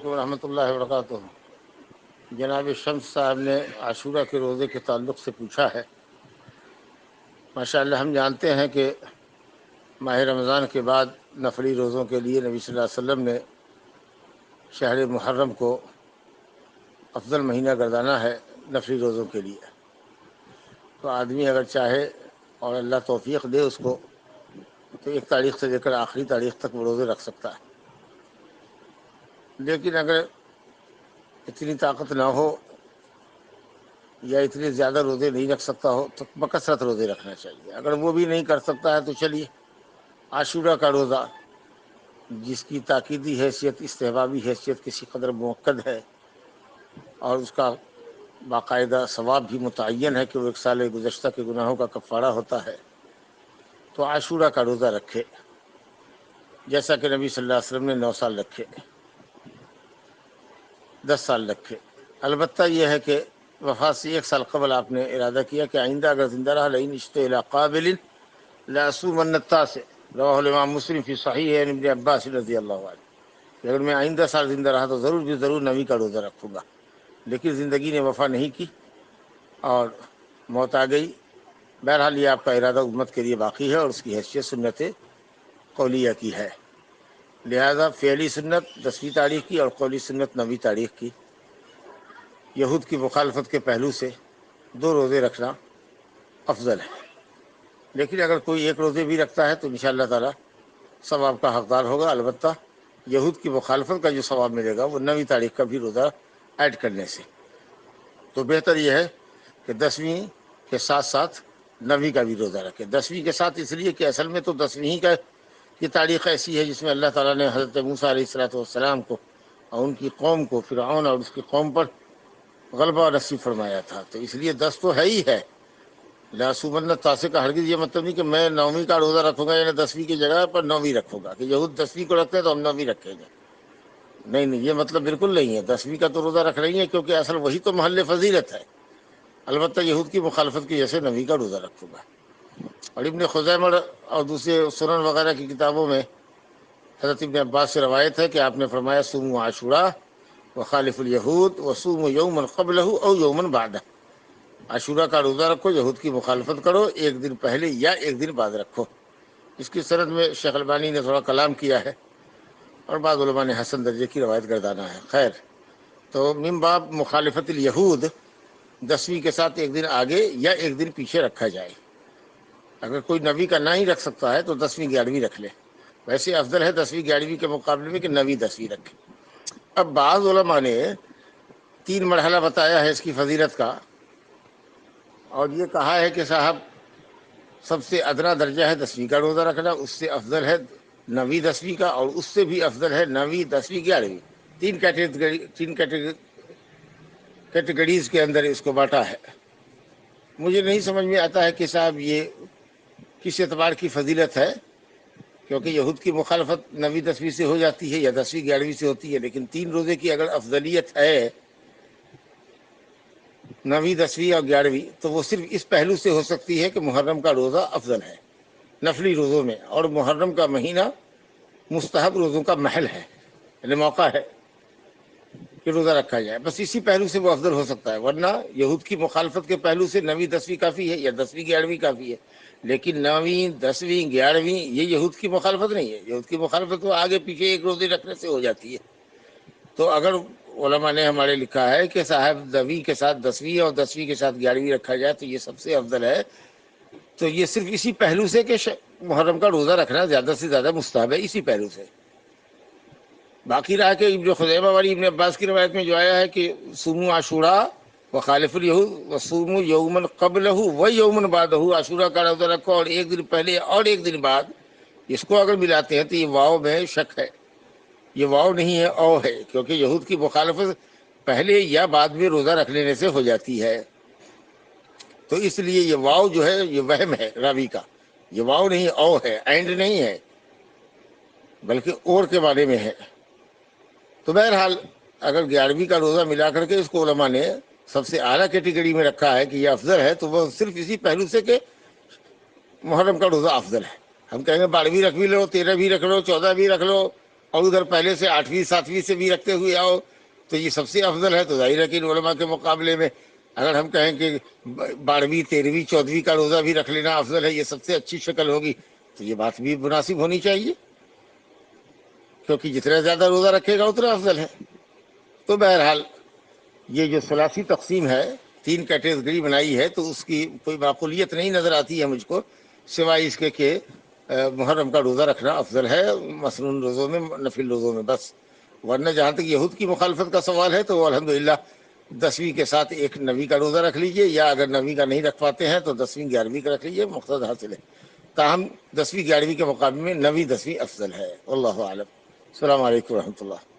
علیکم ورحمۃ اللہ وبرکاتہ۔ جناب شمس صاحب نے عاشورہ کے روزے کے تعلق سے پوچھا ہے۔ ماشاءاللہ ہم جانتے ہیں کہ ماہ رمضان کے بعد نفلی روزوں کے لیے نبی صلی اللہ علیہ وسلم نے شہر محرم کو افضل مہینہ گردانا ہے نفلی روزوں کے لیے۔ تو آدمی اگر چاہے اور اللہ توفیق دے اس کو تو 1 تاریخ سے لے کر آخری تاریخ تک وہ روزے رکھ سکتا ہے، لیکن اگر اتنی طاقت نہ ہو یا اتنے زیادہ روزے نہیں رکھ سکتا ہو تو بکثرت روزے رکھنا چاہیے۔ اگر وہ بھی نہیں کر سکتا ہے تو چلیے عاشورہ کا روزہ، جس کی تاکیدی حیثیت، استحبابی حیثیت کسی قدر موقد ہے اور اس کا باقاعدہ ثواب بھی متعین ہے کہ وہ 1 سال گزشتہ کے گناہوں کا کفارہ ہوتا ہے، تو عاشورہ کا روزہ رکھے، جیسا کہ نبی صلی اللہ علیہ وسلم نے 9 سال رکھے، 10 سال رکھے۔ البتہ یہ ہے کہ وفات سے 1 سال قبل آپ نے ارادہ کیا کہ آئندہ اگر زندہ رہا لئن عشت الی قابل لأصومن التاسع، رواه الامام مسلم فی صحیح ابن عباس رضی اللہ عنہ، کہ اگر میں آئندہ سال زندہ رہا تو ضرور بھی ضرور 9 کا روزہ رکھوں گا، لیکن زندگی نے وفا نہیں کی اور موت آ گئی۔ بہرحال یہ آپ کا ارادہ امت کے لیے باقی ہے اور اس کی حیثیت سنت قولیہ کی ہے، لہذا فعلی سنت 10ویں تاریخ کی اور قولی سنت 9ویں تاریخ کی۔ یہود کی مخالفت کے پہلو سے 2 روزے رکھنا افضل ہے، لیکن اگر کوئی 1 روزے بھی رکھتا ہے تو انشاءاللہ تعالی ثواب کا حقدار ہوگا۔ البتہ یہود کی مخالفت کا جو ثواب ملے گا وہ 9ویں تاریخ کا بھی روزہ ایڈ کرنے سے، تو بہتر یہ ہے کہ 10ویں کے ساتھ ساتھ 9ویں کا بھی روزہ رکھے۔ 10ویں کے ساتھ اس لیے کہ اصل میں تو 10ویں کی تاریخ ایسی ہے جس میں اللہ تعالیٰ نے حضرت موسیٰ علیہ السلام کو اور ان کی قوم کو، فرعون اور اس کی قوم پر غلبہ نصیب فرمایا تھا، تو اس لیے 10 تو ہے ہی ہے۔ لأصومن التاسع کا ہرگز یہ مطلب نہیں کہ میں 9ویں کا روزہ رکھوں گا، یعنی 10ویں کی جگہ پر 9ویں رکھوں گا، کہ یہود 10ویں کو رکھتے ہیں تو ہم 9ویں رکھیں گے، نہیں، یہ مطلب بالکل نہیں ہے۔ 10ویں کا تو روزہ رکھ رہی ہے کیونکہ اصل وہی تو محل فضیلت ہے، البتہ یہود کی مخالفت کی وجہ سے 9ویں کا روزہ رکھوں گا۔ اور ابن خزیمہ اور دوسرے سنن وغیرہ کی کتابوں میں حضرت ابن عباس سے روایت ہے کہ آپ نے فرمایا صوموا عاشوراء وخالف الیہود وصوموا یوما قبلہ او یوما بعدہ، عاشورہ کا روزہ رکھو، یہود کی مخالفت کرو، 1 دن پہلے یا 1 دن بعد رکھو۔ اس کی سند میں شیخ البانی نے تھوڑا کلام کیا ہے اور بعض علماء نے حسن درجے کی روایت گردانا ہے۔ خیر، تو من باب مخالفت الیہود 10ویں کے ساتھ 1 دن آگے یا 1 دن پیچھے رکھا جائے۔ اگر کوئی 9ویں کا نہ ہی رکھ سکتا ہے تو 10ویں 11ویں رکھ لے، ویسے افضل ہے 10ویں 11ویں کے مقابلے میں کہ 9ویں 10ویں رکھے۔ اب بعض علماء نے 3 مرحلہ بتایا ہے اس کی فضیلت کا، اور یہ کہا ہے کہ صاحب سب سے ادنا درجہ ہے 10ویں کا روزہ رکھنا، اس سے افضل ہے 9ویں 10ویں کا، اور اس سے بھی افضل ہے 9ویں 10ویں 11ویں۔ 3 کیٹیگریز کے اندر اس کو بانٹا ہے۔ مجھے نہیں سمجھ میں آتا ہے کہ صاحب یہ کس اعتبار کی فضیلت ہے، کیونکہ یہود کی مخالفت 9ویں 10ویں سے ہو جاتی ہے یا 10ویں 11ویں سے ہوتی ہے، لیکن 3 روزے کی اگر افضلیت ہے 9ویں 10ویں اور 11ویں تو وہ صرف اس پہلو سے ہو سکتی ہے کہ محرم کا روزہ افضل ہے نفلی روزوں میں، اور محرم کا مہینہ مستحب روزوں کا محل ہے، یعنی موقع ہے کہ روزہ رکھا جائے، بس اسی پہلو سے وہ افضل ہو سکتا ہے، ورنہ یہود کی مخالفت کے پہلو سے 9ویں 10ویں کافی ہے یا 10ویں 11ویں کافی ہے، لیکن 9ویں 10ویں 11ویں یہ یہود کی مخالفت نہیں ہے۔ یہود کی مخالفت تو آگے پیچھے 1 روزے رکھنے سے ہو جاتی ہے۔ تو اگر علماء نے ہمارے لکھا ہے کہ صاحب 9ویں کے ساتھ 10ویں اور 10ویں کے ساتھ 11ویں رکھا جائے تو یہ سب سے افضل ہے، تو یہ صرف اسی پہلو سے کہ محرم کا روزہ رکھنا زیادہ سے زیادہ مستحب ہے، اسی پہلو سے۔ باقی رہا کہ ابن خزیمہ والی ابن عباس کی روایت میں جو آیا ہے کہ صوموا عاشوراء وخالف الیہود وصوموا یوما قبلہ ویوما بعدہ، عاشورہ کا روزہ رکھو اور 1 دن پہلے اور 1 دن بعد، اس کو اگر ملاتے ہیں تو یہ واو میں شک ہے، یہ واو نہیں ہے او ہے، کیونکہ یہود کی مخالفت پہلے یا بعد میں روزہ رکھ لینے سے ہو جاتی ہے، تو اس لیے یہ واو جو ہے یہ وہم ہے راوی کا، یہ واو نہیں او ہے، اینڈ نہیں ہے بلکہ اور کے بارے میں ہے۔ تو بہرحال اگر 11ویں کا روزہ ملا کر کے اس کو علماء نے سب سے اعلیٰ کیٹیگری میں رکھا ہے کہ یہ افضل ہے، تو وہ صرف اسی پہلو سے کہ محرم کا روزہ افضل ہے۔ ہم کہیں گے 12ویں رکھ بھی لو، 13 بھی رکھ لو، 14 بھی رکھ لو، اور ادھر پہلے سے 8ویں 7ویں سے بھی رکھتے ہوئے آؤ تو یہ سب سے افضل ہے. تو ظاہر ہے کہ ان علماء کے مقابلے میں اگر ہم کہیں کہ 12ویں 13ویں 14ویں کا روزہ بھی رکھ لینا افضل ہے، یہ سب سے اچھی شکل ہوگی، تو یہ بات بھی مناسب ہونی چاہیے، کیونکہ جتنا زیادہ روزہ رکھے گا اتنا افضل ہے. تو بہرحال یہ جو ثلاثی تقسیم ہے، 3 کیٹیگری بنائی ہے، تو اس کی کوئی معقولیت نہیں نظر آتی ہے مجھ کو، سوائے اس کے کہ محرم کا روزہ رکھنا افضل ہے مصنون روزوں میں، نفل روزوں میں بس. ورنہ جہاں تک یہود کی مخالفت کا سوال ہے تو وہ الحمدللہ 10ویں کے ساتھ ایک نویں کا روزہ رکھ لیجئے، یا اگر نویں کا نہیں رکھ پاتے ہیں تو 10ویں 11ویں کا رکھ لیجئے، مقصد حاصل ہے. تاہم 10ویں 11ویں کے مقابلے میں 9ویں 10ویں افضل ہے. واللہ اعلم. السلام علیکم و رحمۃ اللہ.